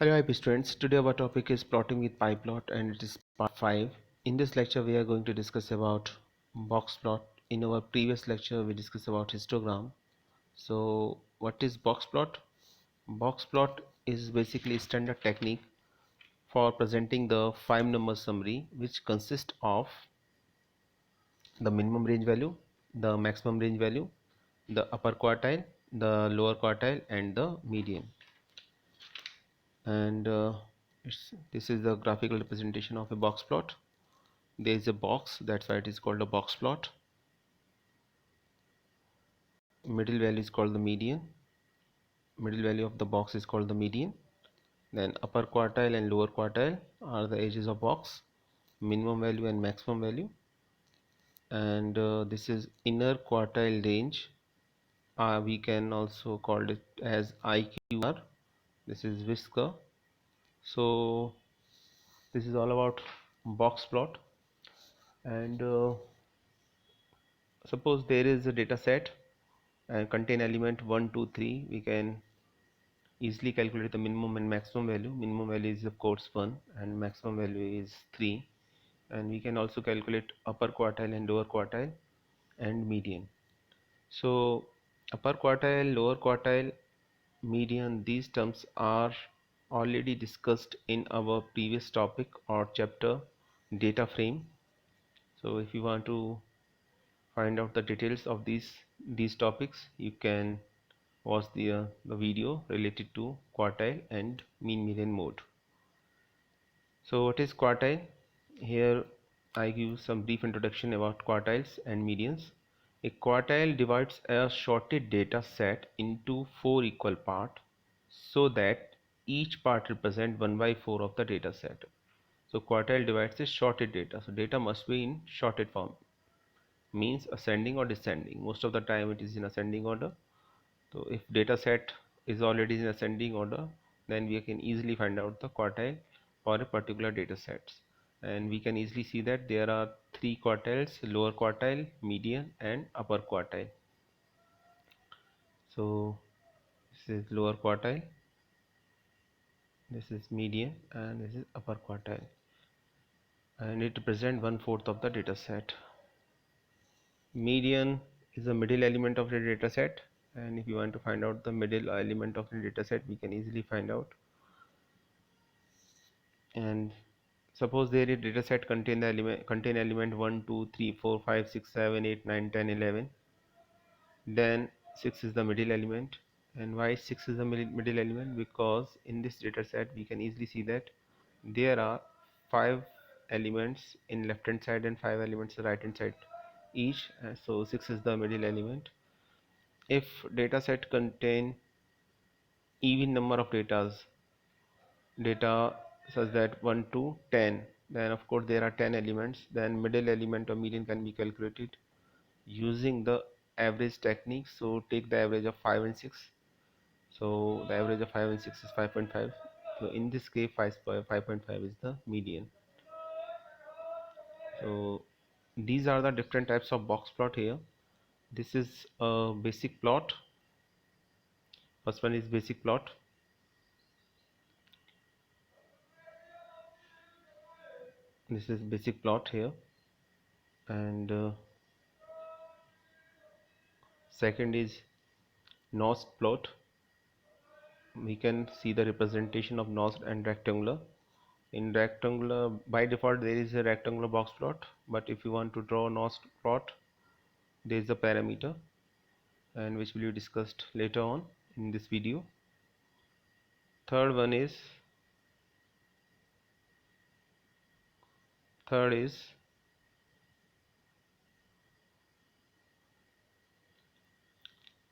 Hello IP students, today our topic is plotting with PyPlot and it is part 5. In this lecture we are going to discuss about box plot. In our previous lecture we discussed about histogram. So what is box plot? Box plot is basically a standard technique for presenting the 5-number summary which consists of the minimum range value, the maximum range value, the upper quartile, the lower quartile and the median. And this is the graphical representation of a box plot. There is a box, that's why it is called a box plot. Middle value is called the median. Middle value of the box is called the median. Then upper quartile and lower quartile are the edges of box, minimum value and maximum value. And this is inner quartile range. We can also call it as IQR. This is whisker. So this is all about box plot. And suppose there is a data set and contain element 1 2 3. We can easily calculate the minimum and maximum value. Minimum value is of course 1 and maximum value is 3, and we can also calculate upper quartile and lower quartile and median. So upper quartile, lower quartile, median, these terms are already discussed in our previous topic or chapter, data frame. So if you want to find out the details of these topics, you can watch the video related to quartile and mean median mode. So what is quartile? Here I give some brief introduction about quartiles and medians. A quartile divides a sorted data set into 4 equal parts so that each part represents 1/4 of the data set. So quartile divides the sorted data. So data must be in sorted form, means ascending or descending. Most of the time it is in ascending order. So if data set is already in ascending order, then we can easily find out the quartile for a particular data sets, and we can easily see that there are 3 quartiles: lower quartile, median and upper quartile. So this is lower quartile, this is median and this is upper quartile, and it represents 1/4 of the data set. Median is the middle element of the data set, and if you want to find out the middle element of the data set, we can easily find out. And suppose there is data set contain element 1 2 3 4 5 6 7 8 9 10 11, then 6 is the middle element. And why 6 is the middle element? Because in this data set we can easily see that there are 5 elements in left hand side and 5 elements right hand side each, so 6 is the middle element. If data set contain even number of data such that 1 to 10, then of course there are 10 elements, then middle element or median can be calculated using the average technique. So take the average of 5 and 6. So the average of 5 and 6 is 5.5. So in this case 5.5 is the median. So these are the different types of box plot here. This is a basic plot. First one is basic plot. This is basic plot here, and second is notched plot. We can see the representation of notched and rectangular. In rectangular, by default there is a rectangular box plot, but if you want to draw a notched plot, there is a parameter, and which will be discussed later on in this video. Third is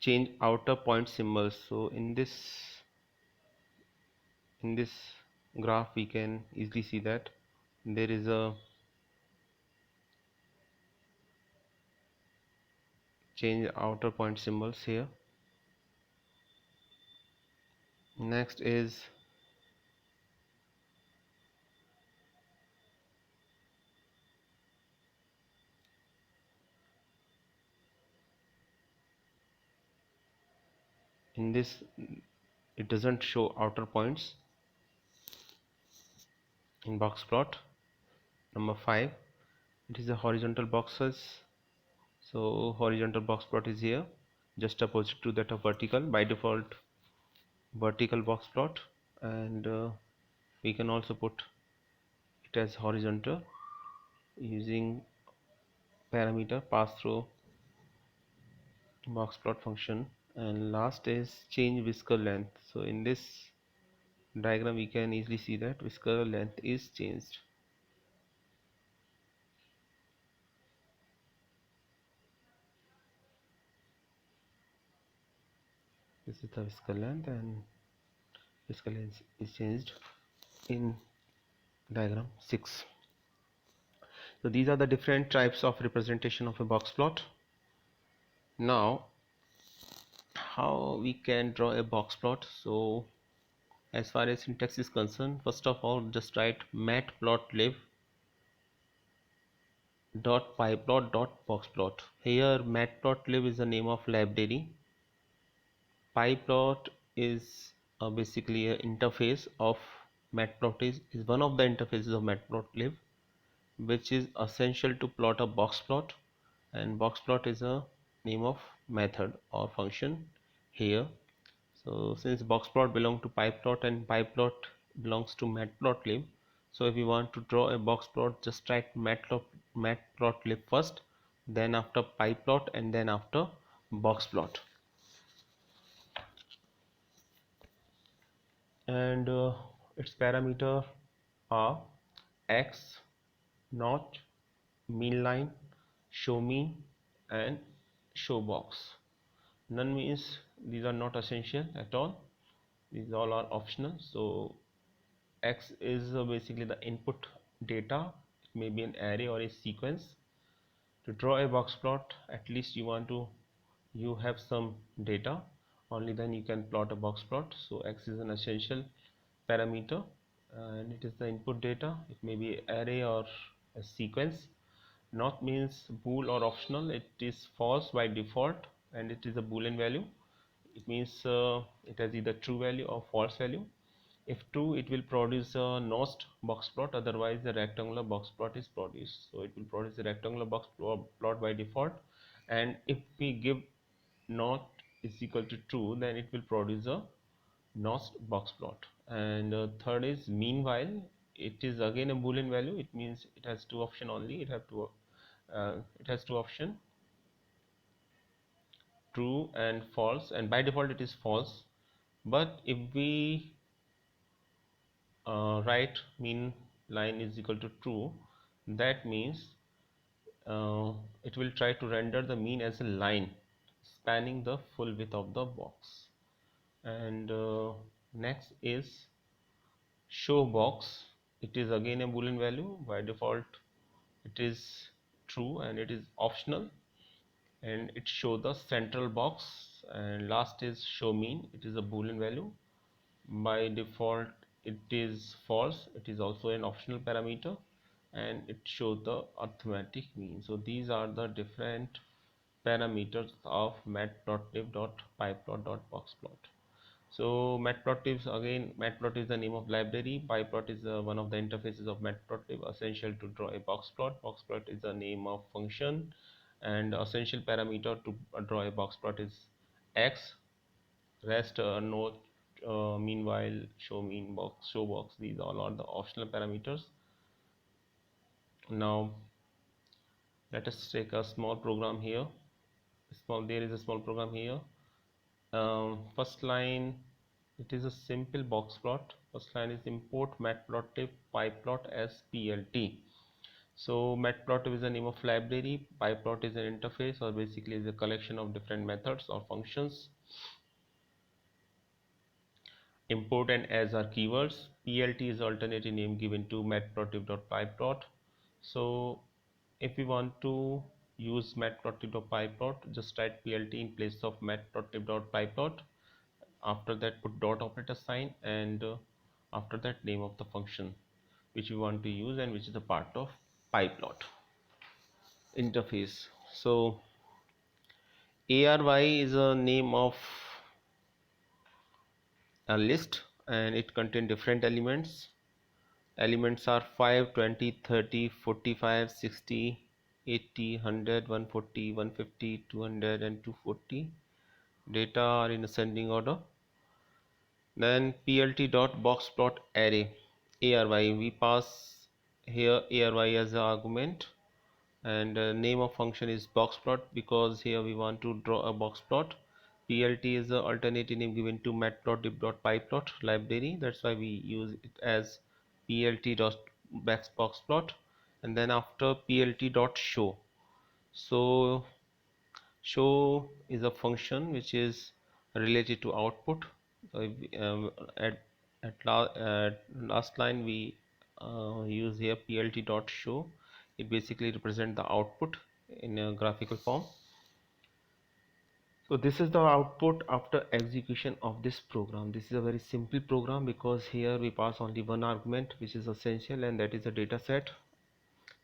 change outer point symbols. So in this graph we can easily see that there is a change outer point symbols here. Next is in this it doesn't show outer points, in box plot. Number 5, it is a horizontal boxes. So horizontal box plot is here, just opposite to that of vertical. By default, vertical box plot, and we can also put it as horizontal using parameter pass through box plot function. And last is change whisker length. So in this diagram we can easily see that whisker length is changed. This is the whisker length, and whisker length is changed in diagram 6. So these are the different types of representation of a box plot. Now how we can draw a box plot? So as far as syntax is concerned, first of all just write matlplotlib.pyplot.boxplot. Here matplotlib is the name of library. Pyplot is basically an interface of matplot, is one of the interfaces of matplotlib, which is essential to plot a box plot, and box plot is a name of method or function here. So since boxplot belong to pyplot and pyplot belongs to matplotlib, so if you want to draw a boxplot, just write matplotlib first, then after pyplot, and then after boxplot. And its parameter are x, notch, mean line, show mean, and show box. None means these are not essential at all, these all are optional. So x is basically the input data. It may be an array or a sequence. To draw a box plot, at least you have some data, only then you can plot a box plot. So x is an essential parameter, and it is the input data. It may be array or a sequence. Not means bool or optional. It is false by default, and it is a boolean value. It means it has either true value or false value. If true, it will produce a notched box plot, otherwise the rectangular box plot is produced. So it will produce a rectangular box plot by default, and if we give not is equal to true, then it will produce a notched box plot. And third is meanwhile. It is again a boolean value. It means it has two option only. It has two option, true and false, and by default it is false. But if we write mean line is equal to true, that means it will try to render the mean as a line spanning the full width of the box. And next is show box. It is again a boolean value. By default it is true, and it is optional, and it show the central box. And last is show mean. It is a boolean value. By default it is false. It is also an optional parameter, and it shows the arithmetic mean. So these are the different parameters of matplotlib.pyplot.boxplot. So matplotlib, again matplot is the name of library. Pyplot is one of the interfaces of matplotlib, essential to draw a boxplot. Boxplot is the name of function, and essential parameter to draw a boxplot is x. Rest no, meanwhile, show mean, box, show box, these all are the optional parameters. Now let us take a small program here. There is a small program here. First line, it is a simple box plot. First line is import matplotlib pyplot as plt. So matplotlib is the name of library. Pyplot is an interface, or basically is a collection of different methods or functions. Import and as are keywords. Plt is alternative name given to matplotlib.pyplot. So if we want to use matplotlib.pyplot, just write plt in place of matplotlib.pyplot. After that put dot operator sign, and after that name of the function which we want to use and which is a part of pyplot interface. So ARY is a name of a list, and it contains different elements. Elements are 5, 20, 30, 45, 60, 80, 100, 140, 150, 200 and 240. Data are in ascending order. Then plt.boxplot array ARY, we pass here ARY as an argument, and name of function is boxplot because here we want to draw a box plot. Plt is the alternative name given to matlplotlib.pyplot library, that's why we use it as plt.boxplot. And then after plt.show, so show is a function which is related to output. So at last line we use here plt.show. It basically represents the output in a graphical form. So this is the output after execution of this program. This is a very simple program because here we pass only one argument which is essential, and that is a data set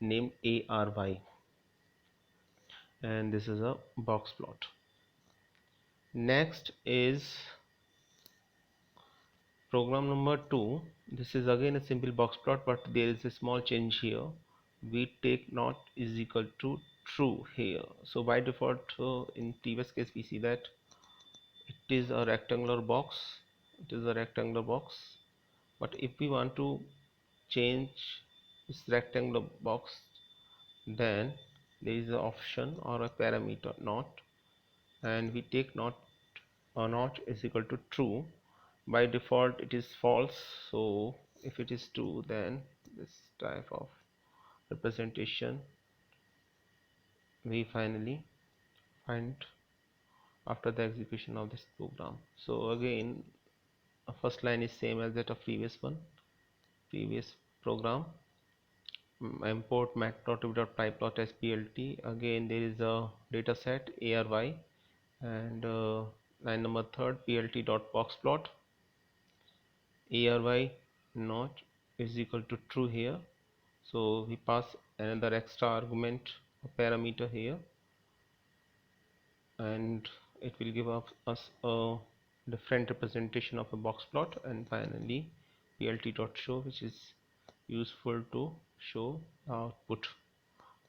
named ARY, and this is a box plot. Next is program number 2. This is again a simple box plot, but there is a small change here. We take not is equal to true here. So by default, in previous case we see that it is a rectangular box. It is a rectangular box, but if we want to change this rectangular box, then there is an option or a parameter not, and we take not or not is equal to true. By default it is false, so if it is true, then this type of representation we finally find after the execution of this program. So again, first line is same as that of previous program. Import matlplotlib.pyplot as plt. Again there is a data set ARY, and line number 3 plt.boxplot ARY not is equal to true here, so we pass another extra argument, a parameter here, and it will give us a different representation of a box plot. And finally plt.show, which is useful to show the output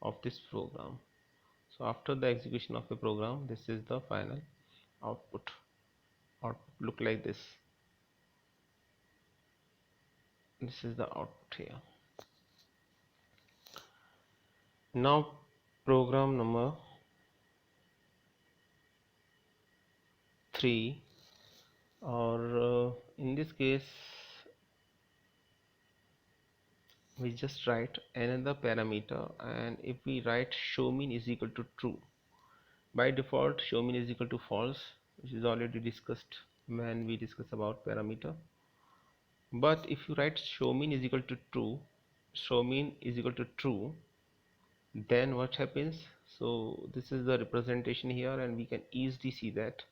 of this program. So after the execution of the program, this is the final output. Look like this. This is the output here. Now program number 3, or in this case we just write another parameter, and if we write show mean is equal to true, by default show mean is equal to false, which is already discussed when we discuss about parameter. But if you write show mean is equal to true, then what happens? So this is the representation here, and we can easily see that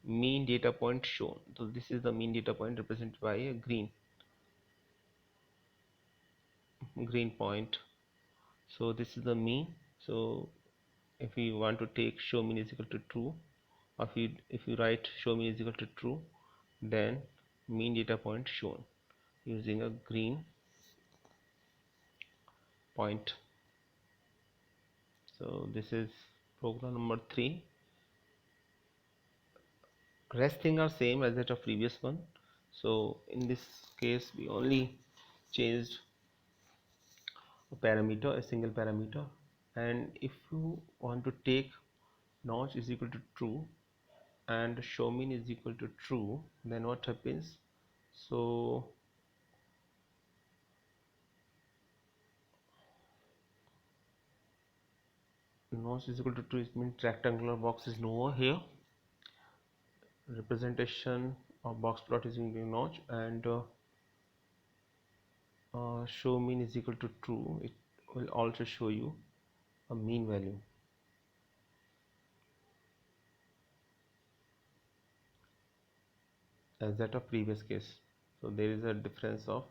mean data point shown. So this is the mean data point represented by a green point. So this is the mean. So if we want to take show mean is equal to true, or if you write show mean is equal to true, then mean data point shown using a green point. So this is program number 3. Rest things are same as that of previous one. So in this case we only changed a parameter, a single parameter. And if you want to take notch is equal to true and show mean is equal to true, then what happens? So notch is equal to true, it means rectangular box is no here. Representation of box plot is using notch, and show mean is equal to true, it will also show you a mean value as that of previous case. So there is a difference of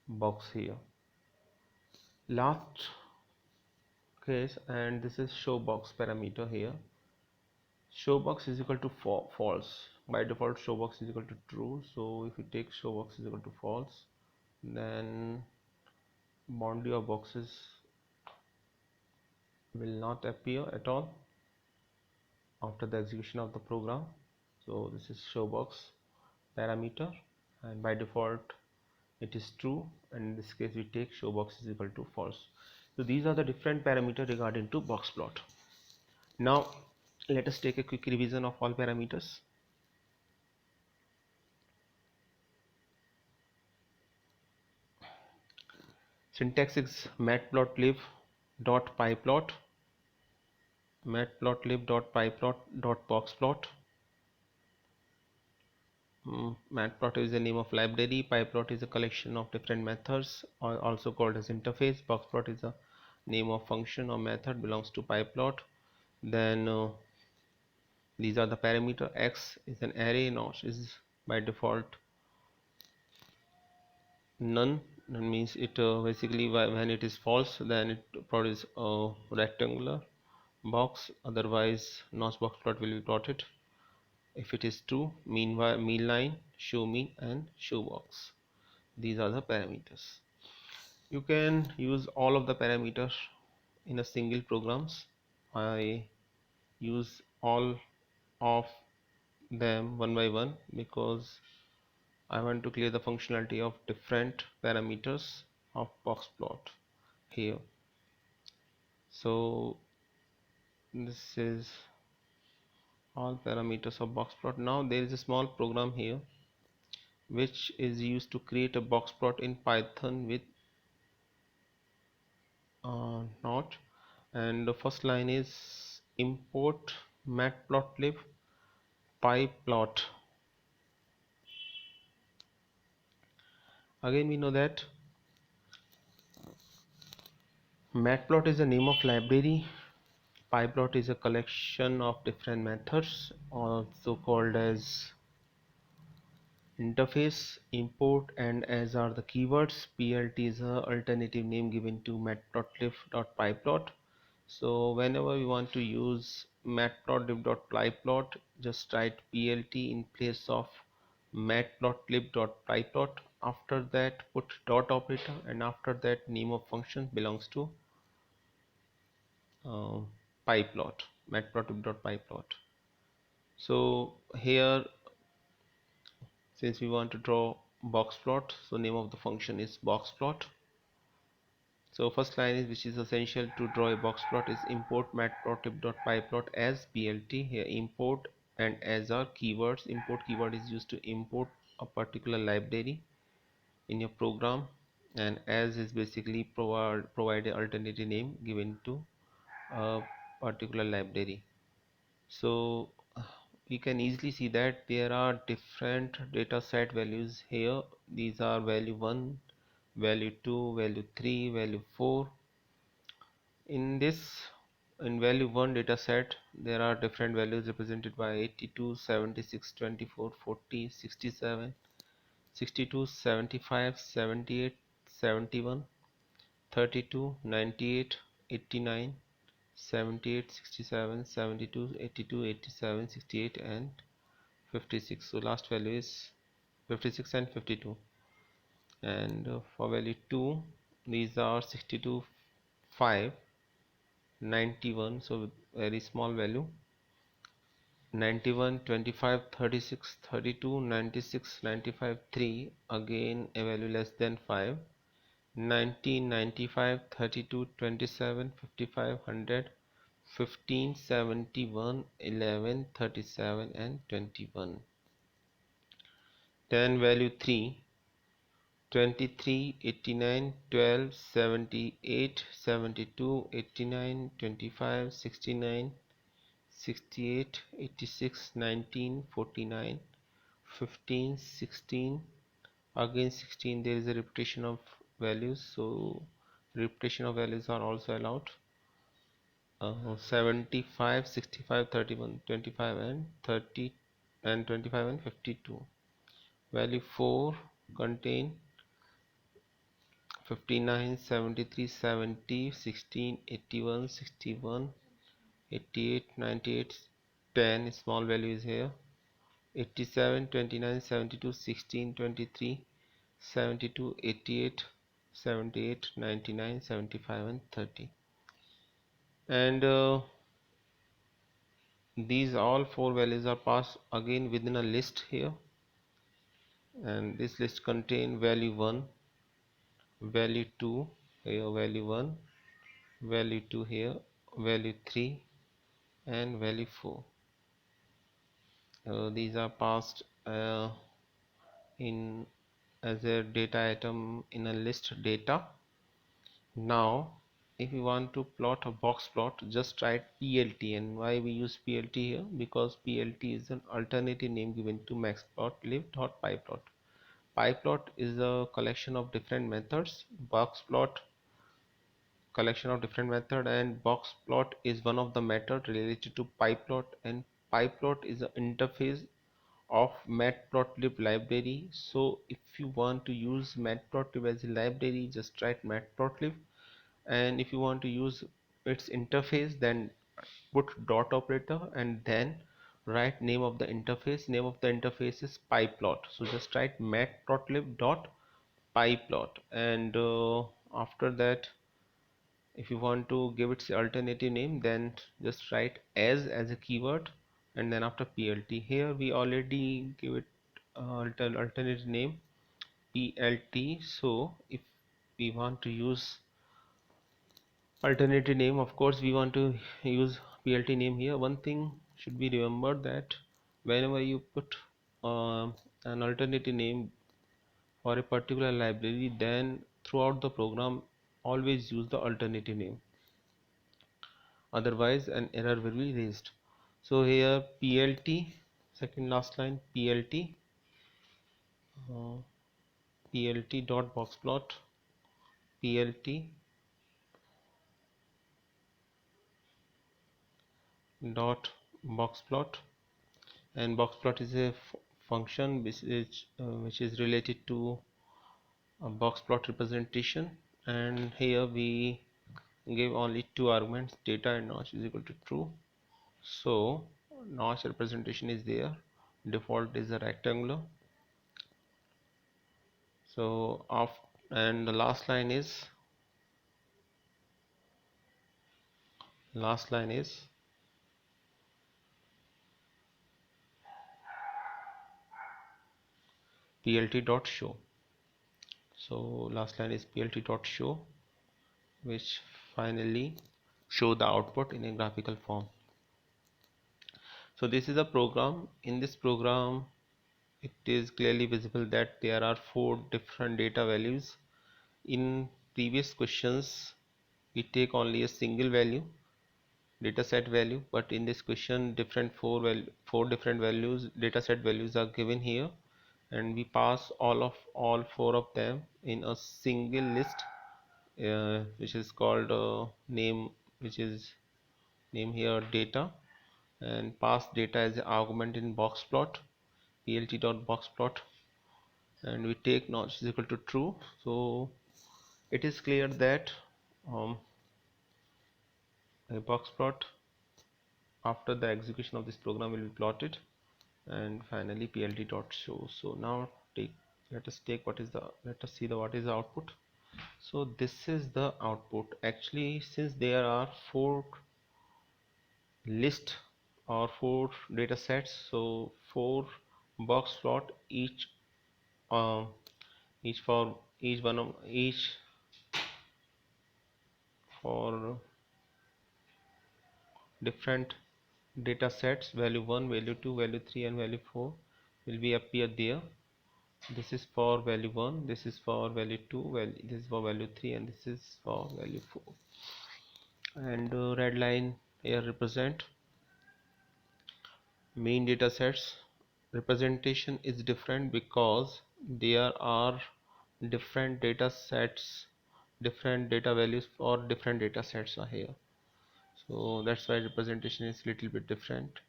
box here. Last case, and this is show box parameter here. Show box is equal to false. By default show box is equal to true, so if you take show box is equal to false, then boundary of boxes will not appear at all after the execution of the program. So this is show box parameter, and by default it is true, and in this case we take show box is equal to false. So these are the different parameters regarding to box plot. Now let us take a quick revision of all parameters. Syntax is matlplotlib.pyplot, matlplotlib.pyplot.boxplot. Matplot is the name of library. Pyplot is a collection of different methods, also called as interface. Boxplot is a name of function or method belongs to pyplot. Then these are the parameter. X is an array, not is by default none. That means it basically when it is false, then it produces a rectangular box. Otherwise, notch box plot will be plotted. If it is true, mean line, show mean, and show box. These are the parameters. You can use all of the parameters in a single programs. I use all of them one by one because I want to clear the functionality of different parameters of box plot here. So this is all parameters of box plot. Now there is a small program here which is used to create a box plot in Python with not, and the first line is import matlplotlib.pyplot. Again we know that matplot is the name of library. Pyplot is a collection of different methods, also called as interface. Import and as are the keywords. Plt is a alternative name given to matlplotlib.pyplot. So whenever we want to use matlplotlib.pyplot, just write plt in place of matlplotlib.pyplot. After that put dot operator, and after that name of function belongs to uh, pyplot, matlplotlib.pyplot. So here, since we want to draw box plot, so name of the function is box plot. So first line is, which is essential to draw a box plot, is import matplotlib.pyplot as plt. Here import and as are keywords. Import keyword is used to import a particular library in your program, and as is basically provide an alternative name given to a particular library. So we can easily see that there are different data set values here. These are value 1, value 2, value 3, value 4. In value 1 data set, there are different values represented by 82, 76, 24, 40, 67, 62, 75, 78, 71, 32, 98, 89, 78, 67, 72, 82, 87, 68, and 56. So last value is 56 and 52. And for value 2, these are 62, 5, 91, so very small value, 91, 25, 36, 32, 96, 95, 3, again a value less than 5, 90, 95, 32, 27, 55, 100, 15, 71, 11, 37, and 21. Then value 3, 23, 89, 12, 78, 72, 89, 25, 69, 68, 86, 19, 49, 15, 16, again 16. There is a repetition of values, so repetition of values are also allowed. 75, 65, 31, 25, and 30, and 25 and 52. Value 4 contain 59, 73, 70, 16, 81, 61, 88, 98, 10, small value is here, 87, 29, 72, 16, 23, 72, 88, 78, 99, 75 and 30. And these all four values are passed again within a list here, and this list contain value 1, value 2 here, value 1, value 2 here, value 3 and value 4. These are passed in as a data item in a list data. Now if you want to plot a box plot, just write PLT. And why we use PLT here? Because PLT is an alternative name given to matlplotlib.pyplot. PyPlot is a collection of different methods, boxplot collection of different method, and boxplot is one of the method related to pyplot. And pyplot is an interface of matplotlib library. So if you want to use matplotlib as a library, just write matplotlib, and if you want to use its interface, then put dot operator and then write name of the interface. Name of the interface is pyplot, so just write matplotlib.pyplot. And after that, if you want to give its alternative name, then just write as a keyword, and then after PLT. Here we already give it alternative name PLT. So if we want to use alternative name, of course we want to use PLT name here. One thing should be remembered, that whenever you put an alternative name for a particular library, then throughout the program always use the alternative name, otherwise an error will be raised. So here PLT, second last line, PLT uh, PLT dot boxplot, PLT dot boxplot. And boxplot is a function which is related to a boxplot representation. And here we give only two arguments, data and notch is equal to true. So notch representation is there, default is a rectangular. So and the last line is plt dot show. So last line is plt dot show, which finally show the output in a graphical form. So this is a program. In this program, it is clearly visible that there are four different data values. In previous questions, we take only a single value, data set value, but in this question four different values, data set values are given here, and we pass all four of them in a single list, which is called name, which is name here data, and pass data as an argument in boxplot, plt.boxplot, and we take notch is equal to true. So it is clear that a boxplot after the execution of this program will be plotted, and finally plt.show. So now let us see what is the output. So this is the output. Actually, since there are four list or four data sets, so four box plot, um, each for each one of each for different data sets, value 1, value 2, value 3 and value 4 will be appear there. This is for value 1, this is for value 2, this is for value 3 and this is for value 4. And red line here represent main data sets. Representation is different because there are different data sets, different data values for different data sets are here, so that's why representation is little bit different.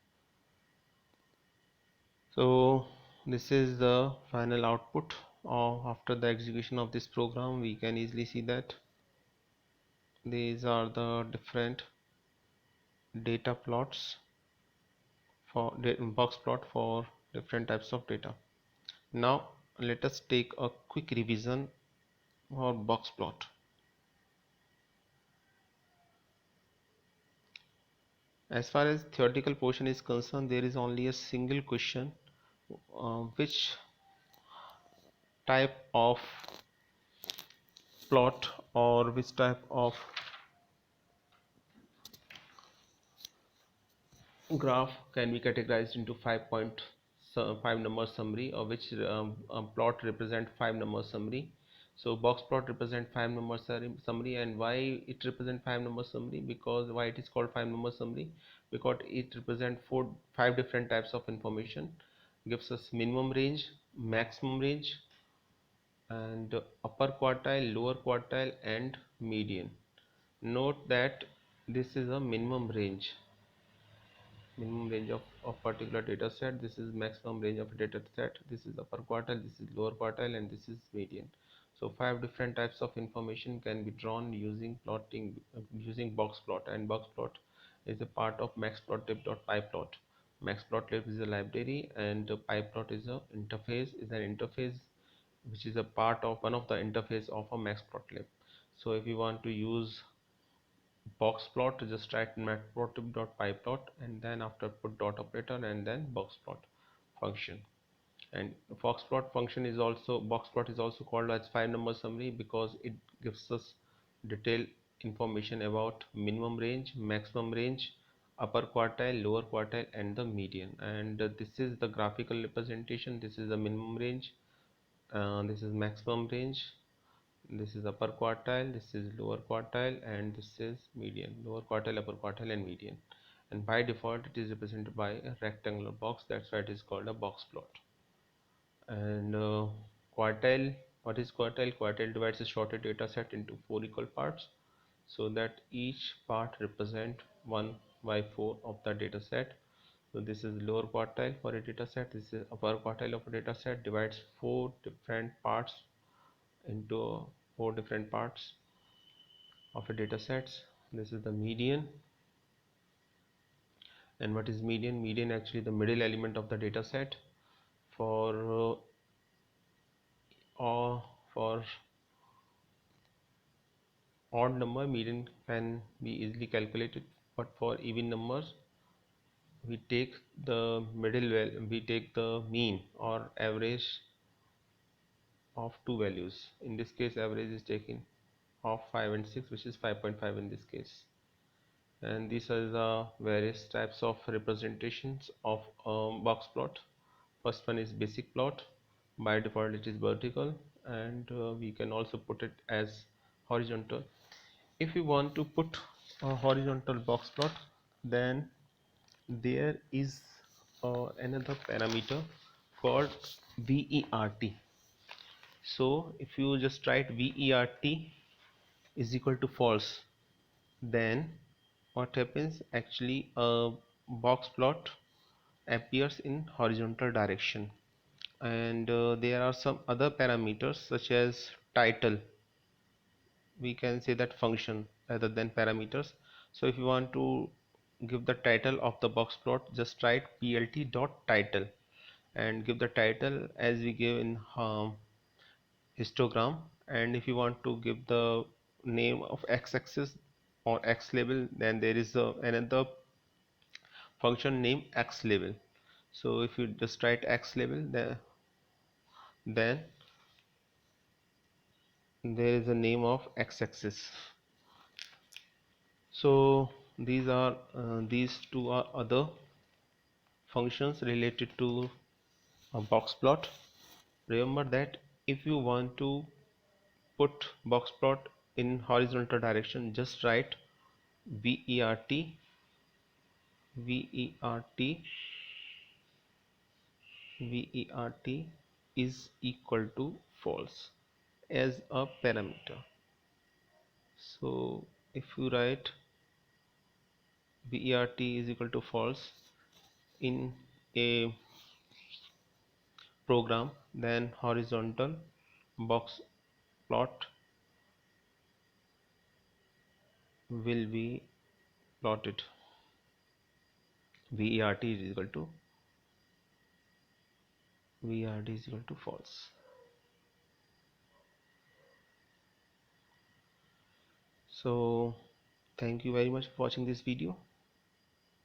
So this is the final output after the execution of this program. We can easily see that these are the different data plots for box plot for different types of data. Now let us take a quick revision for box plot. As far as theoretical portion is concerned, there is only a single question, which type of plot or which type of graph can be categorized into 5 number summary, or which plot represent 5 number summary. So box plot represent 5 number summary. And why it represent 5 number summary? Because why it is called 5 number summary? Because it represent 5 different types of information, gives us minimum range, maximum range, and upper quartile, lower quartile, and median. Note that this is a minimum range of particular data set. This is maximum range of data set. This is upper quartile, this is lower quartile, and this is median. So 5 different types of information can be drawn using using box plot. And box plot is a part of matlplotlib.pyplot. Matlplotlib is a library, and pyplot is an interface which is a part of one of the interface of a matlplotlib. So if you want to use box plot, just write matplotlib.pyplot, and then after put dot operator and then box plot function. And box plot is also called as 5 number summary because it gives us detailed information about minimum range, maximum range, upper quartile, lower quartile, and the median. And this is the graphical representation. This is the minimum range, this is maximum range, this is upper quartile, this is lower quartile, and this is median. Lower quartile, upper quartile, and median. And by default it is represented by a rectangular box. That's why it is called a box plot. And quartile, what is quartile? Quartile divides a shorted data set into 4 equal parts, so that each part represent 1 by 4 of the data set. So this is lower quartile for a data set, this is upper quartile of a data set, divides 4 different parts into 4 different parts of a data sets. This is the median. And what is median? Median actually the middle element of the data set. For for odd number, median can be easily calculated, but for even numbers we take the we take the mean or average of two values. In this case average is taken of 5 and 6, which is 5.5 in this case. And these are the various types of representations of box plot. First one is basic plot. By default it is vertical, and we can also put it as horizontal. If you want to put a horizontal box plot, then there is another parameter called VERT. So if you just write VERT is equal to false, then what happens? Actually a box plot appears in horizontal direction. And there are some other parameters such as title. We can say that function rather than parameters. So if you want to give the title of the box plot, just write plt dot title and give the title as we give in histogram. And if you want to give the name of x-axis or x label, then there is another function named x label. So if you just write x label, then there is a name of x-axis. So these two are other functions related to a box plot. Remember that if you want to put box plot in horizontal direction, just write VERT VERT VERT is equal to false as a parameter. So if you write VERT is equal to false in a program, then horizontal box plot will be plotted. VERT is equal to false. So thank you very much for watching this video.